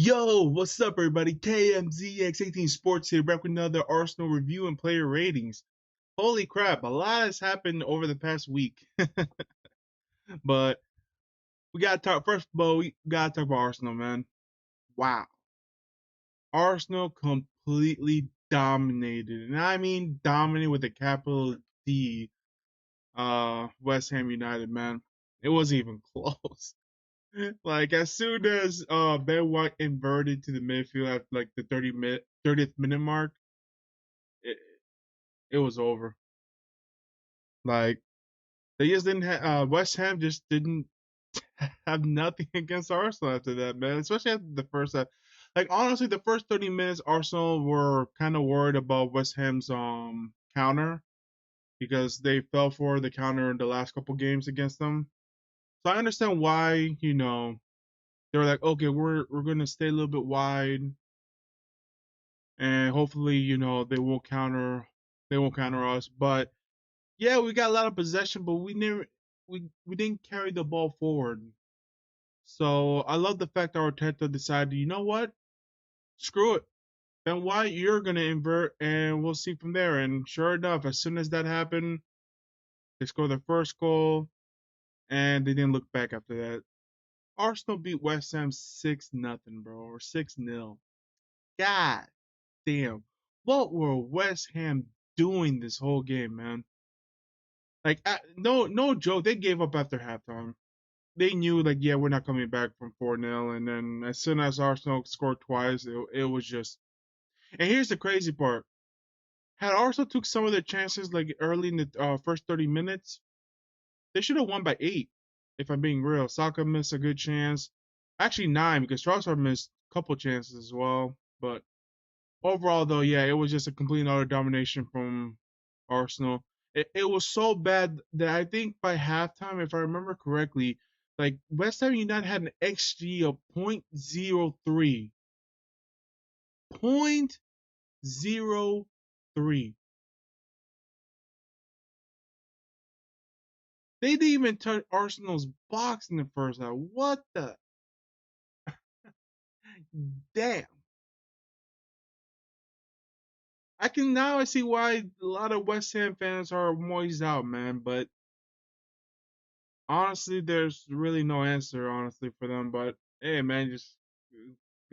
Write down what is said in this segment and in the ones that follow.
Yo, what's up, everybody? KMZX18 Sports here, back with another Arsenal review and player ratings. Holy crap, a lot has happened over the past week. But we gotta talk first of all, we gotta talk about Arsenal, man. Wow. Arsenal completely dominated. And I mean dominated with a capital D, West Ham United, man. It wasn't even close. Like as soon as Ben White inverted to the midfield at like the 30th minute mark, it, it was over. Like they just didn't West Ham just didn't have nothing against Arsenal after that, man. Especially after the first half. Like honestly, the first 30 minutes, Arsenal were kind of worried about West Ham's counter because they fell for the counter in the last couple games against them. So I understand why they were like, okay, we're gonna stay a little bit wide and hopefully they won't counter us. But yeah, we got a lot of possession, but we didn't carry the ball forward. So I love the fact that Arteta decided, you know what, screw it. Ben White, you're gonna invert, and we'll see from there. And sure enough, as soon as that happened, they scored their first goal, and they didn't look back after that. Arsenal beat West Ham 6-0, bro, or 6-0. God damn, what were West Ham doing this whole game, man? Like, no joke, they gave up after halftime. They knew, like, yeah, we're not coming back from 4-0. And then as soon as Arsenal scored twice, it was just. And here's the crazy part: had Arsenal took some of their chances like early in the first 30 minutes, they should have won by 8. If I'm being real, Saka missed a good chance, actually 9 because Trossard missed a couple chances as well. But overall, though, yeah, it was just a complete and utter domination from Arsenal. It was so bad that I think by halftime, if I remember correctly, like West Ham United had an XG of .03. .03. They didn't even touch Arsenal's box in the first half. What the damn? I see why a lot of West Ham fans are moist out, man. But honestly, there's really no answer, honestly, for them. But hey, man, just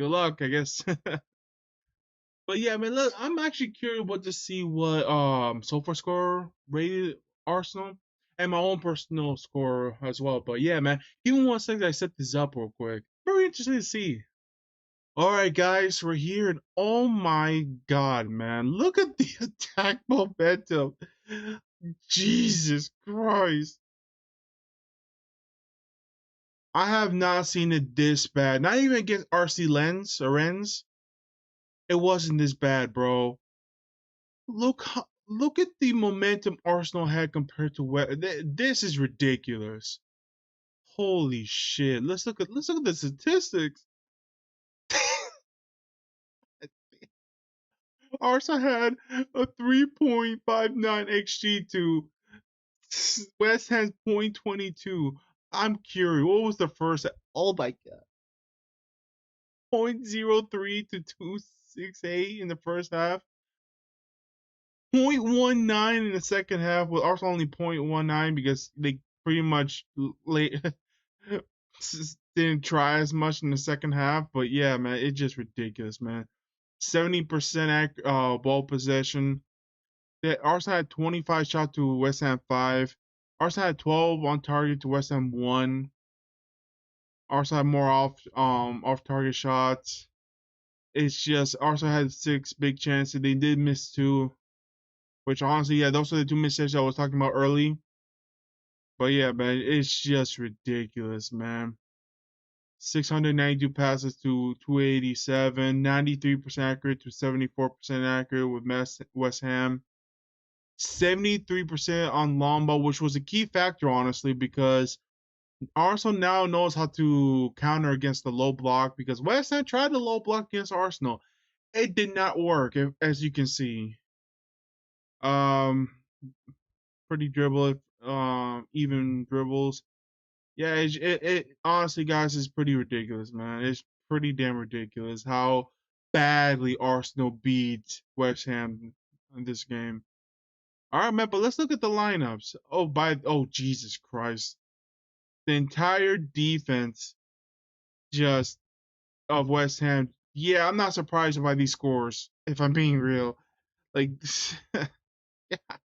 good luck, I guess. But yeah, man, look, I'm actually curious what to see what SofaScore rated Arsenal and my own personal score as well. But yeah, man, give me 1 second. I set this up real quick. Very interesting to see. All right, guys, we're here, and oh my god, man, look at the attack momentum. Jesus Christ. I have not seen it this bad. Not even against RC Lens or Rennes. It wasn't this bad, bro. Look at the momentum Arsenal had compared to West. This is ridiculous. Holy shit. Let's look at the statistics. Arsenal had a 3.59 XG to West Ham's .22. I'm curious. What was the first? Oh my god. .03 to 268 in the first half. .19 in the second half, with Arsenal only .19 because they pretty much late didn't try as much in the second half. But yeah, man, it's just ridiculous, man. 70% ball possession. That Arsenal had 25 shots to West Ham 5. Arsenal had 12 on target to West Ham 1. Arsenal had more off target shots. It's just Arsenal had 6 big chances. They did miss 2, which honestly, yeah, those are the 2 mistakes I was talking about early. But yeah, man, it's just ridiculous, man. 692 passes to 287, 93% accurate to 74% accurate with West Ham. 73% on long ball, which was a key factor, honestly, because Arsenal now knows how to counter against the low block because West Ham tried the low block against Arsenal. It did not work, as you can see. Um, Pretty dribble, even dribbles. Yeah, it honestly, guys, is pretty ridiculous, man. It's pretty damn ridiculous how badly Arsenal beat West Ham in this game. All right, man, but let's look at the lineups. Oh Jesus Christ, the entire defense just of West Ham. Yeah, I'm not surprised by these scores. If I'm being real, like,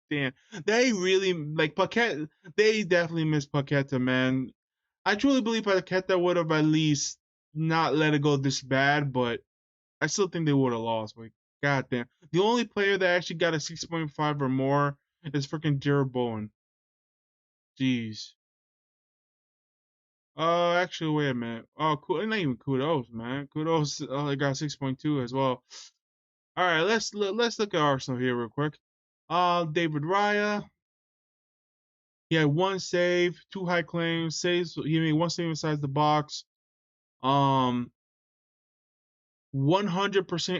damn, they really like Paqueta. They definitely missed Paqueta, man. I truly believe Paqueta would have at least not let it go this bad, but I still think they would have lost. Like, goddamn, the only player that actually got a 6.5 or more is freaking Jared Bowen. Jeez. Actually, wait a minute. Oh, not even kudos, man. Kudos got 6.2 as well. All right, let's look at Arsenal here real quick. David Raya, he had one save, two high claims, saves. He made one save inside the box. 100%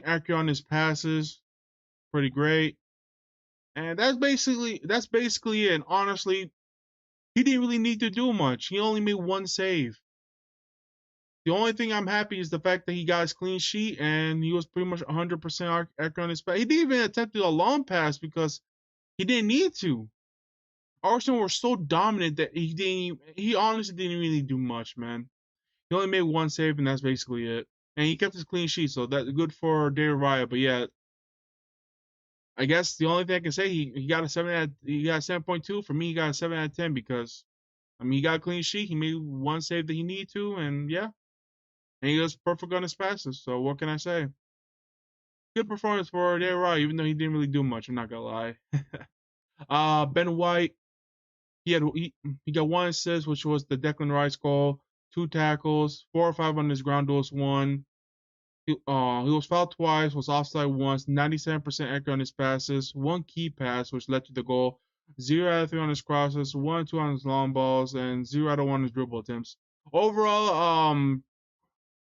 accurate on his passes, pretty great. And that's basically it. And honestly, he didn't really need to do much. He only made one save. The only thing I'm happy is the fact that he got his clean sheet and he was pretty much 100% accurate on his pass. He didn't even attempt a long pass because he didn't need to. Arsenal were so dominant that he honestly didn't really do much, man. He only made one save and that's basically it. And he kept his clean sheet, so that's good for David Raya. But yeah, I guess the only thing I can say he got a 7.2. For me, he got a 7 out of 10 because I mean he got a clean sheet. He made one save that he needed to, and yeah, and he was perfect on his passes. So what can I say? Good performance for David Raya, even though he didn't really do much. I'm not gonna lie. Ben White, he got one assist, which was the Declan Rice goal, two tackles, 4 or 5 on his ground duels, one. He was fouled twice, was offside once, 97% accurate on his passes, one key pass which led to the goal, 0 out of 3 on his crosses, 1 2 on his long balls, and 0 out of 1 on his dribble attempts. Overall,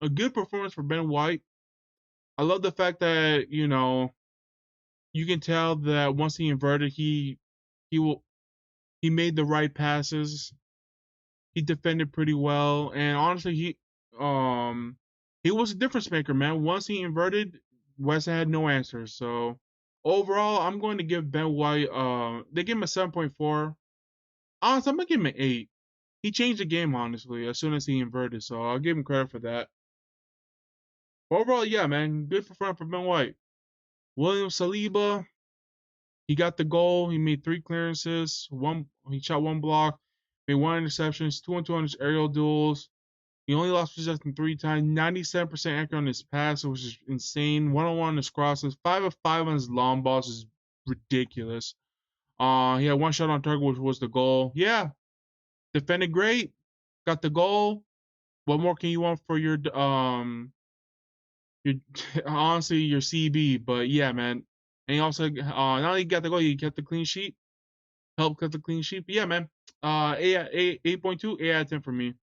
a good performance for Ben White. I love the fact that you can tell that once he inverted, he will he made the right passes. He defended pretty well, and honestly, he was a difference maker, man. Once he inverted, West had no answers. So overall, I'm going to give Ben White. They give him a 7.4. Honestly, I'm gonna give him an 8. He changed the game honestly as soon as he inverted, so I'll give him credit for that. Overall, yeah, man, good performance for Ben White. William Saliba, he got the goal. He made 3 clearances. He shot one block. Made 1 interceptions. 2-on-2 on his aerial duels. He only lost possession 3 times. 97% accurate on his pass, which is insane. 1-on-1 on his crosses. 5 of 5 on his long balls is ridiculous. He had one shot on target, which was the goal. Yeah, defended great. Got the goal. What more can you want for your honestly your CB? But yeah, man. And he also not only got the goal, he kept the clean sheet. Helped cut the clean sheet. But yeah, man. 8.2, 8 out of 10 for me.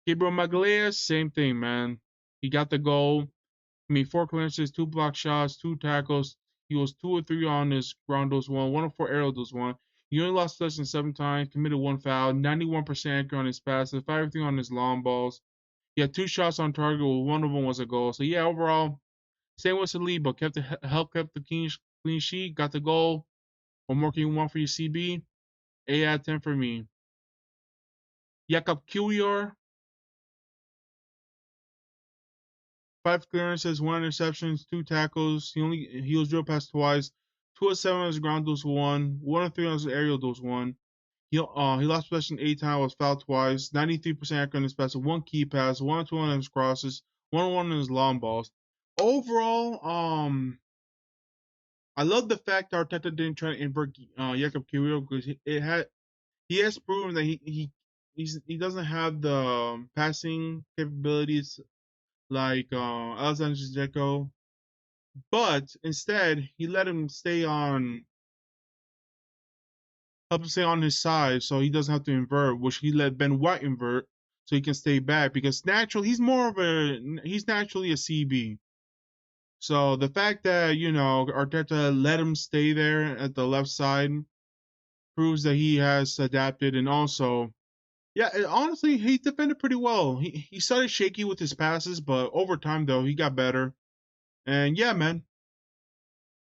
Gabriel Magalhaes, same thing, man. He got the goal. I mean, 4 clearances, 2 block shots, 2 tackles. He was 2 or 3 on his ground duels, one or 4 aerial duels, one. He only lost possession 7 times, committed 1 foul, 91% accurate on his passes, 5 on his long balls. He had 2 shots on target, one of them was a goal. So yeah, overall, same with Saliba, kept the clean sheet, got the goal. What more can you want for your CB? 8 out of 10 for me. Jakub Kiwior, 5 clearances, 1 interceptions, 2 tackles. He was drilled past twice. 2 of 7 on his ground duels, one of 3 on his aerial duels, one. He lost possession 8 times, was fouled twice. 93% accurate on his passes, one key pass, 1-2 on his crosses, 1-1 on his long balls. Overall, I love the fact that Arteta didn't try to invert Jakub Kiwior because he has proven that he doesn't have the passing capabilities like Alexander Zinchenko, but instead he let him help him stay on his side, so he doesn't have to invert, which he let Ben White invert, so he can stay back because naturally he's naturally a CB. So the fact that Arteta let him stay there at the left side proves that he has adapted, and also Yeah, honestly, he defended pretty well. He started shaky with his passes, but over time though, he got better. And yeah, man,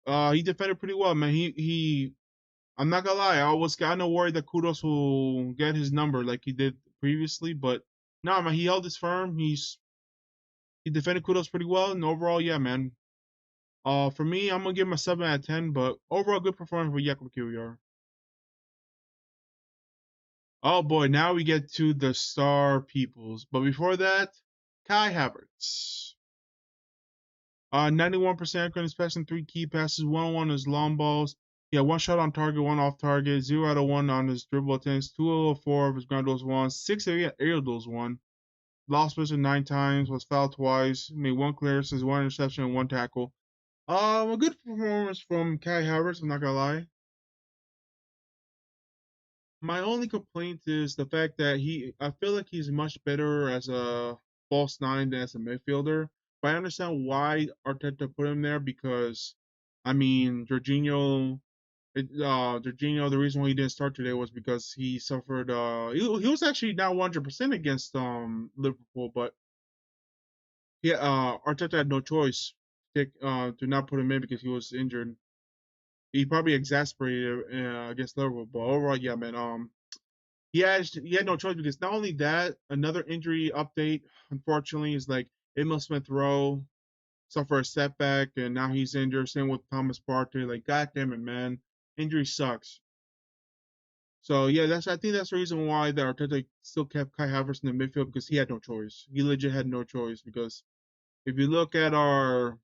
he defended pretty well, man. He. I'm not gonna lie, I was kind of worried that Kudos will get his number like he did previously, but no, man, he held his firm. He defended Kudos pretty well, and overall, yeah, man. For me, I'm gonna give him a 7 out of 10, but overall, good performance for Jakub Kiwior. Oh boy, now we get to the star peoples. But before that, Kai Havertz. 91% accurate in his passing, three key passes, 1-on-1 on his long balls. He had one shot on target, one off target, 0 out of 1 on his dribble attempts, 2 out of 4 of his ground duels won, 6 aerial duels won. Lost possession 9 times, was fouled twice, made one clearance, one interception, and one tackle. A good performance from Kai Havertz, I'm not gonna lie. My only complaint is the fact that I feel like he's much better as a false nine than as a midfielder. But I understand why Arteta put him there because, I mean, Jorginho, the reason why he didn't start today was because he suffered. He was actually not 100% against Liverpool, but Arteta had no choice to not put him in because he was injured. He probably exasperated against Liverpool, but overall, yeah, man. He had no choice because not only that, another injury update, unfortunately, is like Emil Smith Rowe suffered a setback and now he's injured. Same with Thomas Partey. Like, god damn it, man. Injury sucks. So yeah, I think that's the reason why the Arteta still kept Kai Havertz in the midfield because he had no choice. He legit had no choice because if you look at our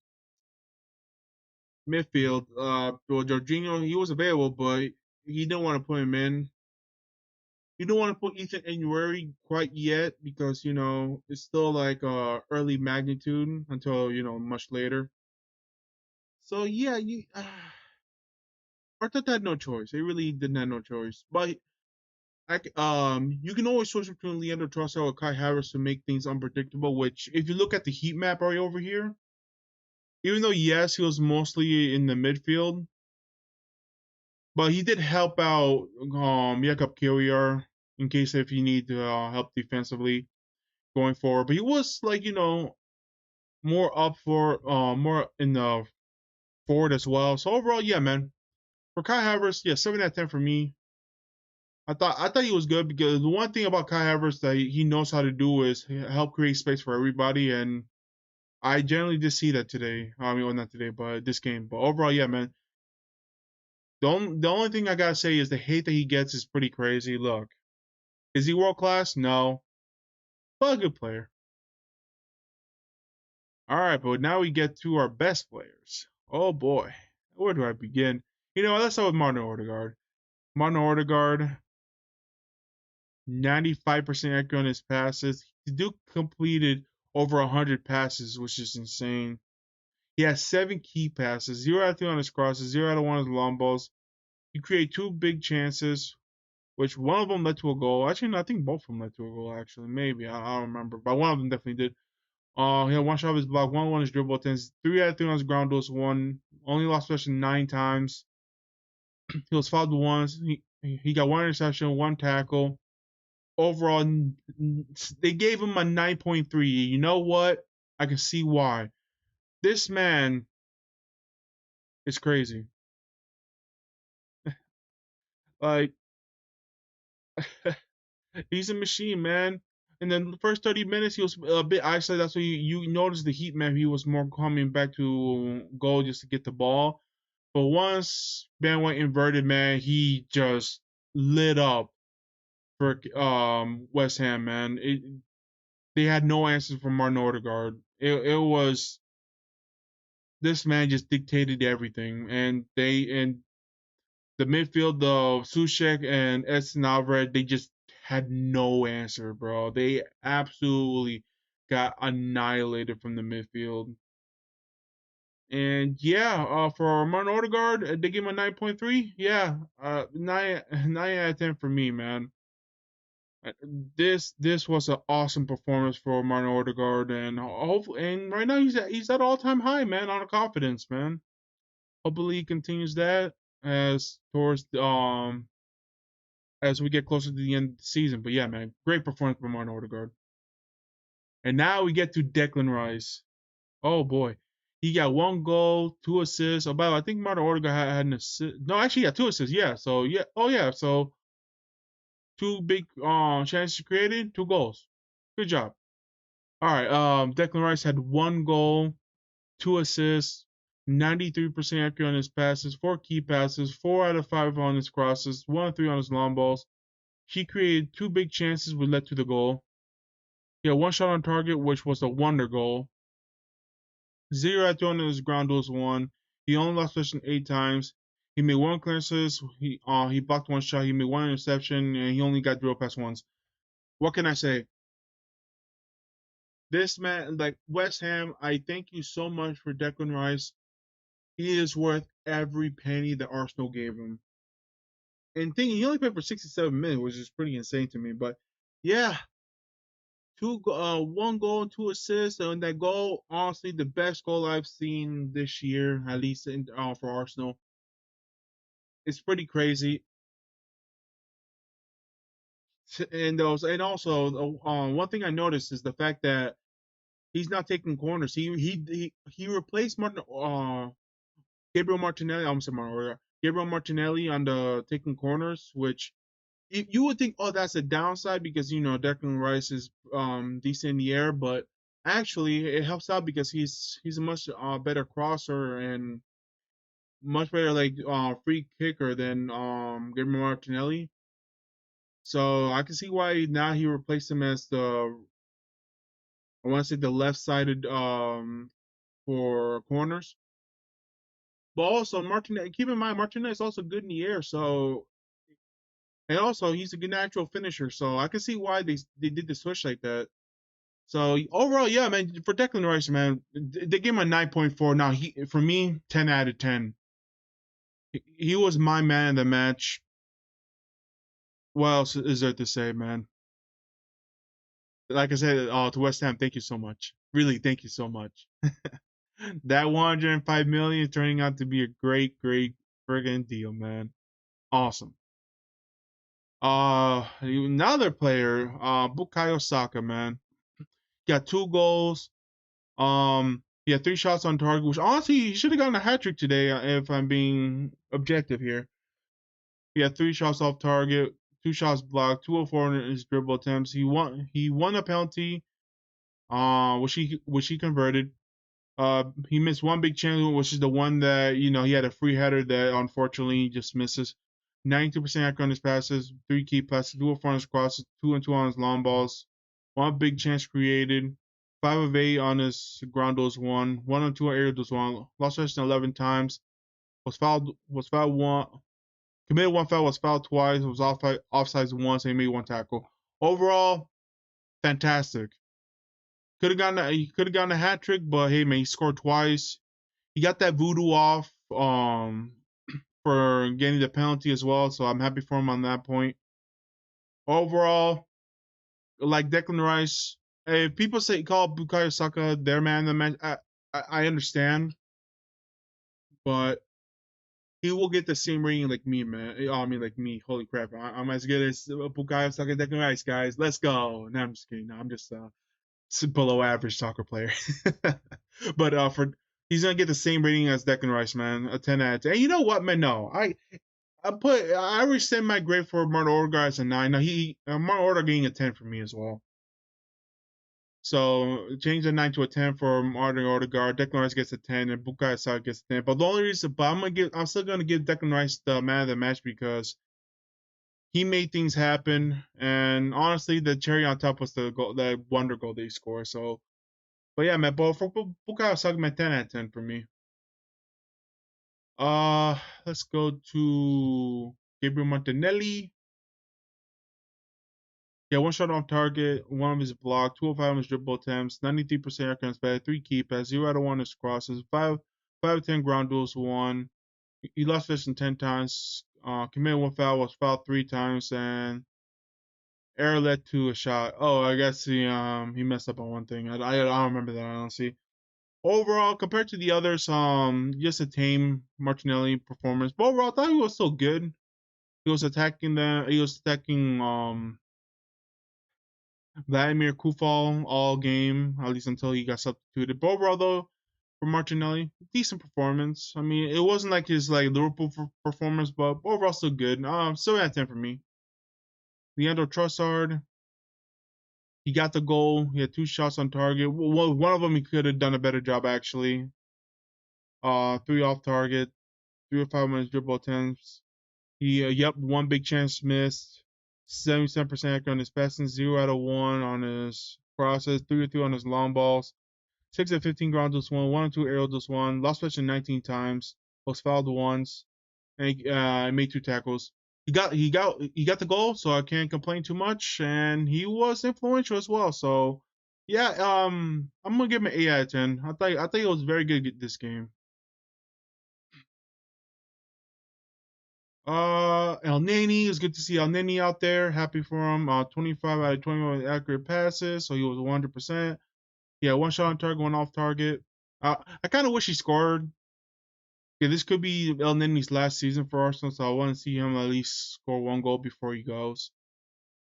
midfield, well, Jorginho, he was available, but he didn't want to put him in. You don't want to put Ethan Enyuari quite yet because it's still like early magnitude until much later. So yeah, Arteta had no choice. He really didn't have no choice. But you can always switch between Leandro Trossard or Kai Harris to make things unpredictable. Which, if you look at the heat map right over here, even though yes, he was mostly in the midfield, but he did help out Jakub Kiwior in case if you need to help defensively going forward. But he was like more up for more in the forward as well. So overall, yeah, man. For Kai Havertz, yeah, 7 out of 10 for me. I thought he was good because the one thing about Kai Havertz that he knows how to do is help create space for everybody, and I generally did see that today. I mean, well, not today, but this game. But overall, yeah, man. The only thing I gotta say is the hate that he gets is pretty crazy. Look, is he world class? No, but a good player. All right, but now we get to our best players. Oh boy, where do I begin? Let's start with Martin Odegaard. Martin Odegaard, 95% accurate on his passes. He do completed over 100 passes, which is insane. He has 7 key passes, 0 out of 3 on his crosses, 0 out of 1 on his long balls. He created 2 big chances, which one of them led to a goal. Actually, no, I think both of them led to a goal, actually. Maybe. I don't remember. But one of them definitely did. He had one shot of his block, one on his dribble attempts, 3 out of 3 on his ground duels, one. Only lost possession 9 times. He was fouled once. He got one interception, one tackle. Overall, they gave him a 9.3. You know what? I can see why. This man is crazy. Like, he's a machine, man. And then the first 30 minutes, he was a bit isolated. That's why you notice the heat map. He was more coming back to goal just to get the ball. But once Ben went inverted, man, he just lit up for West Ham, man. They had no answers from Martin Odegaard. It was this man just dictated everything, and the midfield, the Sushek and Edson Alvarez, they just had no answer, bro. They absolutely got annihilated from the midfield. And yeah, for Martin Odegaard, they give him a 9.3. Yeah, 9 out of 10 for me, man. Uh, this was an awesome performance for Martin Odegaard, and hopefully, and right now he's at all time high, man, on confidence, man. Hopefully he continues that as towards as we get closer to the end of the season. But yeah, man, great performance from Martin Odegaard. And now we get to Declan Rice. Oh boy, he got 1 goal, 2 assists. Oh, by the way, I think Martin Odegaard had an assist. No, actually, yeah, 2 assists. Yeah, so yeah, oh yeah, so two big chances created, 2 goals. Good job. All right, Declan Rice had 1 goal, 2 assists, 93% accurate on his passes, 4 key passes, 4 out of 5 on his crosses, 1 of 3 on his long balls. He created 2 big chances, which led to the goal. He had 1 shot on target, which was a wonder goal. 0 out of 2 on his ground duels won. He only lost possession 8 times. He made 1 clearances. He blocked 1 shot. He made 1 interception, and he only got drilled past once. What can I say? This man, like West Ham, I thank you so much for Declan Rice. He is worth every penny that Arsenal gave him. And thinking he only played for 67 minutes, which is pretty insane to me. But yeah, 1 goal, 2 assists, and that goal, honestly, the best goal I've seen this year, at least for Arsenal. It's pretty crazy. And also, one thing I noticed is the fact that he's not taking corners. He replaced Gabriel Martinelli. I'm sorry, Gabriel Martinelli on the taking corners, which you would think, oh, that's a downside because Declan Rice is decent in the air, but actually it helps out because he's a much better crosser and much better like free kicker than Gabriel Martinelli. So I can see why now he replaced him as I want to say the left-sided for corners. But also Martinez, keep in mind Martinez is also good in the air, so and also he's a good natural finisher, so I can see why they did the switch like that. So overall, yeah, man, for Declan Rice, man, they gave him a 9.4. Now for me, 10 out of 10. He was my man of the match. What else is there to say, man? Like I said, to West Ham, thank you so much. Really, thank you so much. That 105 million is turning out to be a great, great friggin' deal, man. Awesome. Another player, Bukayo Saka, man. Got 2 goals. He had 3 shots on target, which honestly he should have gotten a hat trick today, if I'm being objective here. He had 3 shots off target, 2 shots blocked, 204 in his dribble attempts. He won a penalty, which he converted. He missed one big chance, which is the one that he had a free header that unfortunately he just misses. 92% accurate on his passes, 3 key passes, 2 of 4 on his crosses, 2 and 2 on his long balls. One big chance created, 5 of 8 on his ground duels won, 1 of 2 on aerial duels won. Lost possession 11 times. Was fouled one. Committed 1 foul. Was fouled twice. Was offsides once. And he made 1 tackle. Overall, fantastic. He could have gotten a hat trick, but hey man, he scored twice. He got that voodoo off for getting the penalty as well, so I'm happy for him on that point. Overall, like Declan Rice, if people say call Bukayo Saka their man the match, I understand, but he will get the same rating like me, man. I mean, like me. Holy crap, I'm as good as Bukayo Saka, Declan Rice, guys. Let's go. No, I'm just kidding. No, I'm just below average soccer player. But for he's gonna get the same rating as Declan Rice, man. A 10 out of 10. And you know what, man? No, I rescind my grade for Martin Odegaard as a 9. Now Martin Odegaard getting a 10 for me as well. So change the 9 to a 10 for Martin Odegaard. Declan Rice gets a 10 and Bukayo Saka gets a 10. But the only reason, I'm still gonna give Declan Rice the man of the match because he made things happen. And honestly, the cherry on top was the goal, the wonder goal they scored. So, but yeah, man. But for Bukayo Saka, man, 10 out of 10 for me. Let's go to Gabriel Martinelli. Yeah, 1 shot off target, 1 of his block, 205 on his dribble attempts, 93% accuracy, bad, 3 key passes, 0 out of 1 on his crosses, 5 of 10 ground duels won. He lost possession 10 times, committed 1 foul, was fouled 3 times, and error led to a shot. Oh, I guess he messed up on one thing. I don't remember that honestly. Overall, compared to the others, just a tame Martinelli performance. But overall, I thought he was still good. He was attacking them. He was attacking Vladimir Kufal all game, at least until he got substituted. But overall, though, for Martinelli, decent performance. I mean, it wasn't like his like Liverpool performance, but overall still good. Still at 10 for me. Leandro Trossard, he got the goal. He had 2 shots on target. One of them he could have done a better job actually. 3 off target, 3 or 5 minutes dribble attempts. Yep, 1 big chance missed. 77% accurate on his passing, 0 out of 1 on his crosses, 3 or 3 on his long balls. 6 of 15 ground deuce one, 1 or 2 aerial deuce one, lost possession 19 times, was fouled once, and he made 2 tackles. He got the goal, so I can't complain too much, and he was influential as well. So yeah, I'm gonna give him an 8 out of 10. I think it was very good this game. Elneny, it was good to see Elneny out there. Happy for him. 25 out of 21 accurate passes, so he was 100%. Yeah, 1 shot on target, 1 off target. I kind of wish he scored. Yeah, this could be Elneny's last season for Arsenal, so I want to see him at least score 1 goal before he goes.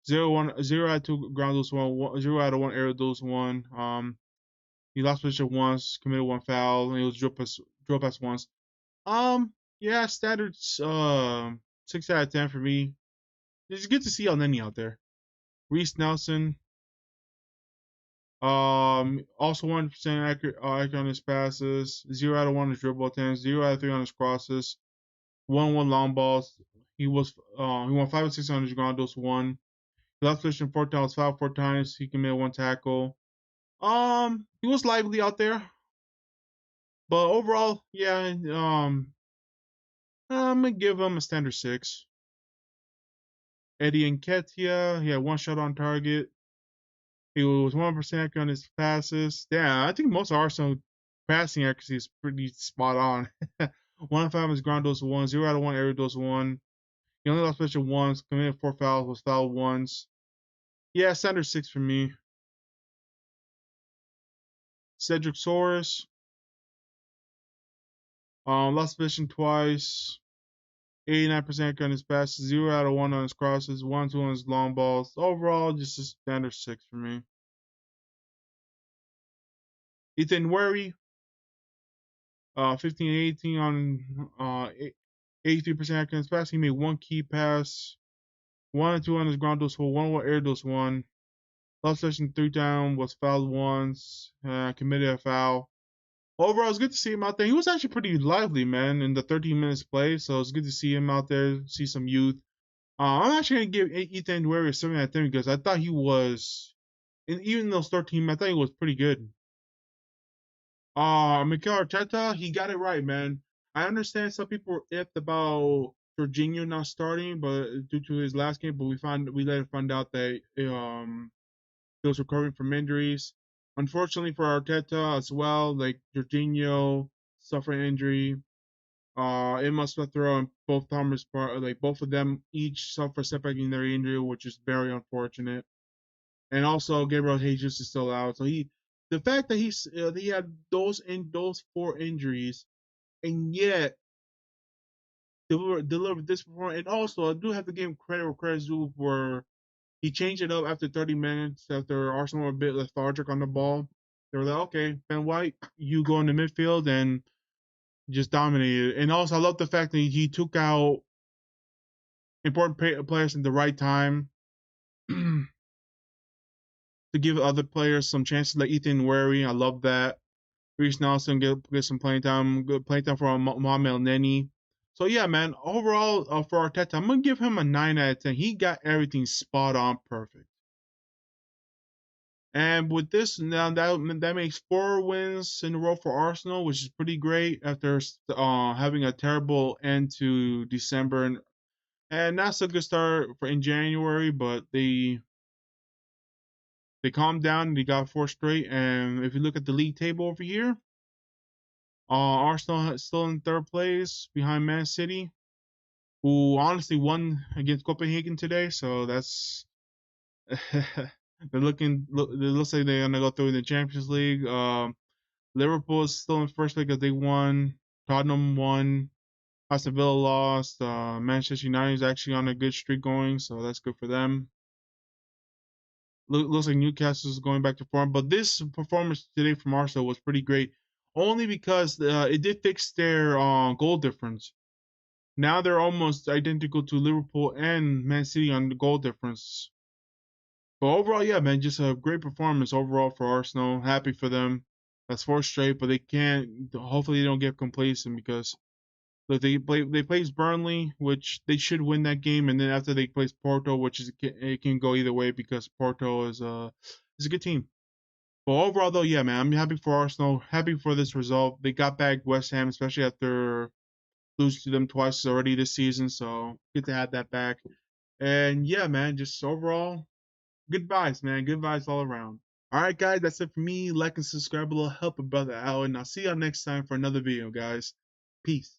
0 out of 2 ground duels, 0 out of 1 aerial duels, 1. He lost position once, committed 1 foul, and he was drilled past once. Yeah, standards. 6 out of 10 for me. It's good to see Elneny out there. Reese Nelson. Also 1% accurate on his passes. 0 out of 1 on his dribble attempts. 0 out of 3 on his crosses. 1 long balls. He won 5 or 6 on his ground duels. 1. He lost position 4 times. Fouled 4 times. He committed 1 tackle. He was lively out there, but overall, yeah. I'm gonna give him a standard 6. Eddie Nketiah, he had 1 shot on target. He was 1% accurate on his passes. Yeah, I think most Arsenal passing accuracy is pretty spot on. 1 out of 5 on his ground duels 1, 0 out of 1 aerial duels 1. He only lost position once, committed 4 fouls, was fouled once. Yeah, standard 6 for me. Cedric Soares, lost position twice. 89% on his passes, 0 out of 1 on his crosses, 1, 2 on his long balls. Overall, just a standard 6 for me. Ethan Nwaneri, 15 and 18 on 83% accuracy on his pass. He made 1 key pass, 1 and 2 on his ground dose 1 air dose 1. Lost possession 3 times, was fouled once, committed a foul. Overall, it's good to see him out there. He was actually pretty lively, man, in the 13 minutes play. So it's good to see him out there, see some youth. I'm actually gonna give Ethan Nwaneri a 7 out of 10 because I thought he was, even those 13, I thought he was pretty good. Mikel Arteta, he got it right, man. I understand some people were iffed about Jorginho not starting, but due to his last game, but we later found out that he was recovering from injuries. Unfortunately for Arteta as well, like Jorginho suffered an injury. Emma Smith Rowe and both Thomas, like both of them each suffer setback in their injury, which is very unfortunate. And also Gabriel Jesus is still out, so the fact that he had those 4 injuries and yet delivered this performance. And also I do have to give him credit where credit's due for he changed it up after 30 minutes after Arsenal were a bit lethargic on the ball. They were like, okay, Ben White, you go in the midfield and just dominated. And also, I love the fact that he took out important players at the right time to give other players some chances, like Ethan Nwaneri. I love that. Reece Nelson get some playing time, good playing time for Mohamed Elneny. So yeah, man. Overall, for Arteta, I'm gonna give him a 9 out of 10. He got everything spot on, perfect. And with this, now that makes 4 wins in a row for Arsenal, which is pretty great after having a terrible end to December, and that's a good start for in January. But they calmed down. They got 4 straight, and if you look at the league table over here, Arsenal is still in 3rd place behind Man City, who honestly won against Copenhagen today. So that's they're looking. It looks like they're gonna go through in the Champions League. Liverpool is still in first place because they won. Tottenham won. Aston Villa lost. Manchester United is actually on a good streak going, so that's good for them. Looks like Newcastle is going back to form, but this performance today from Arsenal was pretty great, only because it did fix their goal difference. Now they're almost identical to Liverpool and Man City on the goal difference. But overall, yeah, man, just a great performance overall for Arsenal. Happy for them. That's four straight, but they can't. Hopefully, they don't get complacent because look, they plays Burnley, which they should win that game, and then after they plays Porto, which is it can go either way because Porto is a good team. But overall, though, yeah, man, I'm happy for Arsenal. Happy for this result. They got back West Ham, especially after losing to them twice already this season. So good to have that back. And yeah, man, just overall, good vibes, man. Good vibes all around. All right, guys, that's it for me. Like and subscribe, a little help a brother out, and I'll see y'all next time for another video, guys. Peace.